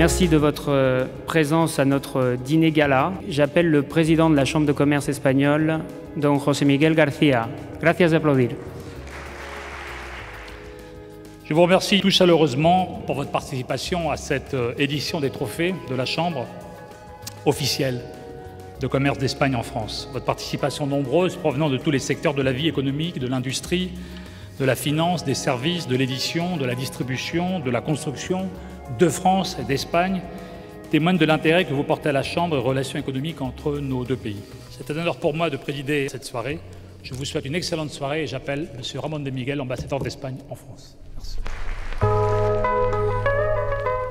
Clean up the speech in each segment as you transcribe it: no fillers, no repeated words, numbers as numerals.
Merci de votre présence à notre dîner gala. J'appelle le président de la Chambre de commerce espagnole, don José Miguel García. Gracias d'applaudir. Je vous remercie tout chaleureusement pour votre participation à cette édition des trophées de la Chambre officielle de commerce d'Espagne en France. Votre participation nombreuse provenant de tous les secteurs de la vie économique, de l'industrie, de la finance, des services, de l'édition, de la distribution, de la construction, de France et d'Espagne, témoigne de l'intérêt que vous portez à la Chambre et aux relations économiques entre nos deux pays. C'est un honneur pour moi de présider cette soirée. Je vous souhaite une excellente soirée et j'appelle M. Ramón de Miguel, ambassadeur d'Espagne en France. Merci.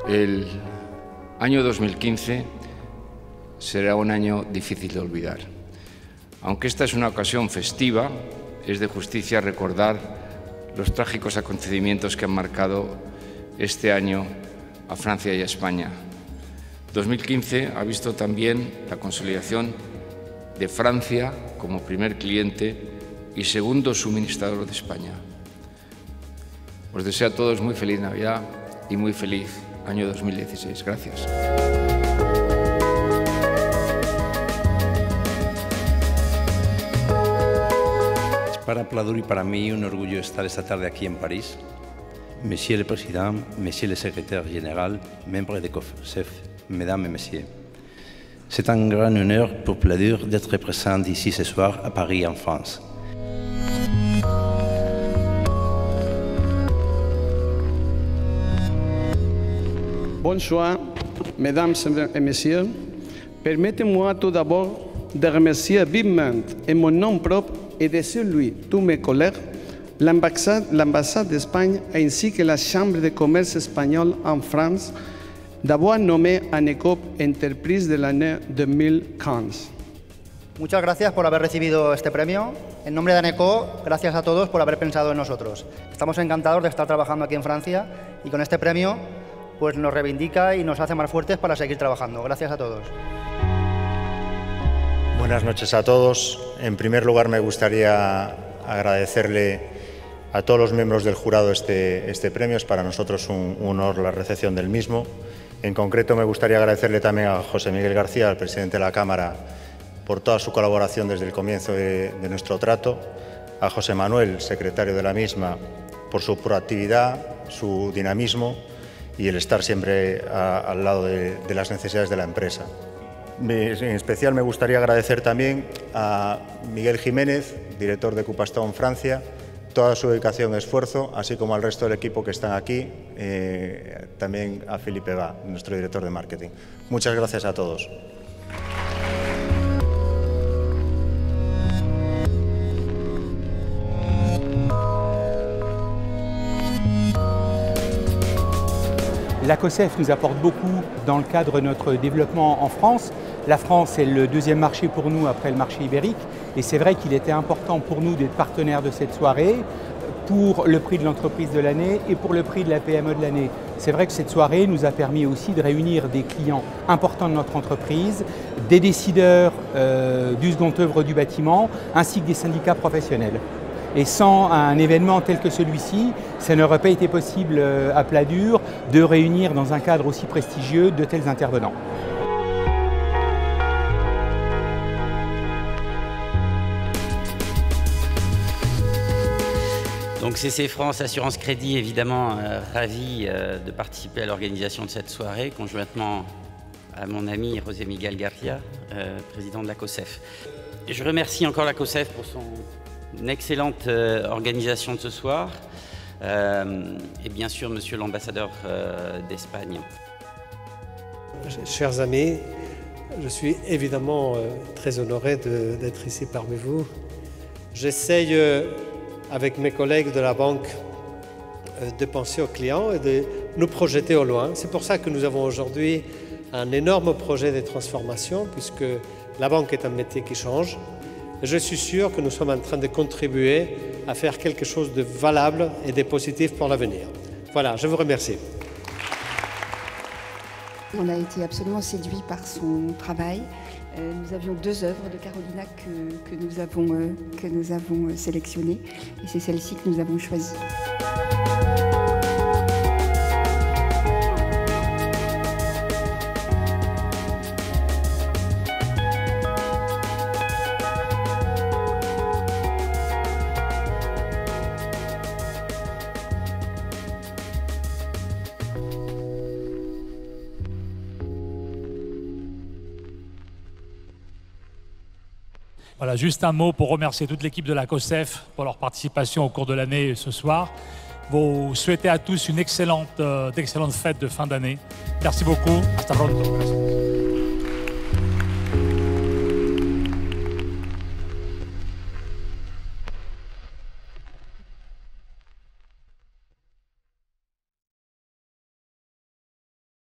El año 2015 será un año difícil de olvidar. Aunque esta es una ocasión festiva, es de justicia recordar los trágicos acontecimientos que han marcado este año a Francia y a España. 2015 ha visto también la consolidación de Francia como primer cliente y segundo suministrador de España. Os deseo a todos muy feliz Navidad y muy feliz año 2016. Gracias. Para Pladur y para mí un orgullo estar esta tarde aquí en París. Monsieur le Président, Monsieur le Secrétaire Général, membres de COSEF, Mesdames et Messieurs. C'est un grand honneur pour Pladur d'être présent ici ce soir à Paris, en France. Bonsoir, Mesdames et Messieurs. Permettez-moi tout d'abord de remercier vivement, en mon nom propre et de celui de tous mes collègues, l'ambassade d'Espagne ainsi que la Chambre de commerce espagnole en France d'avoir nommé ANECOP Entreprise de l'année 2015. Muchas gracias por haber recibido este premio. En nombre de ANECO, gracias a todos por haber pensado en nosotros. Estamos encantados de estar trabajando aquí en Francia y con este premio pues nos reivindica y nos hace más fuertes para seguir trabajando. Gracias a todos. Buenas noches a todos. En primer lugar me gustaría agradecerle a todos los miembros del jurado este premio. Es para nosotros un honor la recepción del mismo. En concreto me gustaría agradecerle también a José Miguel García, el presidente de la Cámara, por toda su colaboración desde el comienzo de nuestro trato, a José Manuel, secretario de la misma, por su proactividad, su dinamismo y el estar siempre al lado de las necesidades de la empresa. En especial me gustaría agradecer también a Miguel Jiménez, director de Cupastone Francia, toda su dedicación y esfuerzo, así como al resto del equipo que están aquí, también a Philippe Va, nuestro director de marketing. Muchas gracias a todos. La COSEF nous apporte beaucoup dans le cadre de notre développement en France. La France est le deuxième marché pour nous après le marché ibérique et c'est vrai qu'il était important pour nous d'être partenaire de cette soirée pour le prix de l'entreprise de l'année et pour le prix de la PME de l'année. C'est vrai que cette soirée nous a permis aussi de réunir des clients importants de notre entreprise, des décideurs du second œuvre du bâtiment ainsi que des syndicats professionnels. Et sans un événement tel que celui-ci, ça n'aurait pas été possible à Pladur de réunir dans un cadre aussi prestigieux de tels intervenants. Donc CC France Assurance Crédit, évidemment ravi de participer à l'organisation de cette soirée, conjointement à mon ami José Miguel García, président de la COSEF. Je remercie encore la COSEF pour son excellente organisation de ce soir et bien sûr monsieur l'ambassadeur d'Espagne. Chers amis, je suis évidemment très honoré d'être ici parmi vous. J'essaye avec mes collègues de la banque de penser aux clients et de nous projeter au loin. C'est pour ça que nous avons aujourd'hui un énorme projet de transformation puisque la banque est un métier qui change. Je suis sûr que nous sommes en train de contribuer à faire quelque chose de valable et de positif pour l'avenir. Voilà, je vous remercie. On a été absolument séduits par son travail. Nous avions 2 œuvres de Carolina que nous avons sélectionnées et c'est celle-ci que nous avons choisie. Voilà, juste un mot pour remercier toute l'équipe de la COSEF pour leur participation au cours de l'année ce soir. Vous souhaitez à tous une d'excellentes fêtes de fin d'année. Merci beaucoup. Hasta pronto.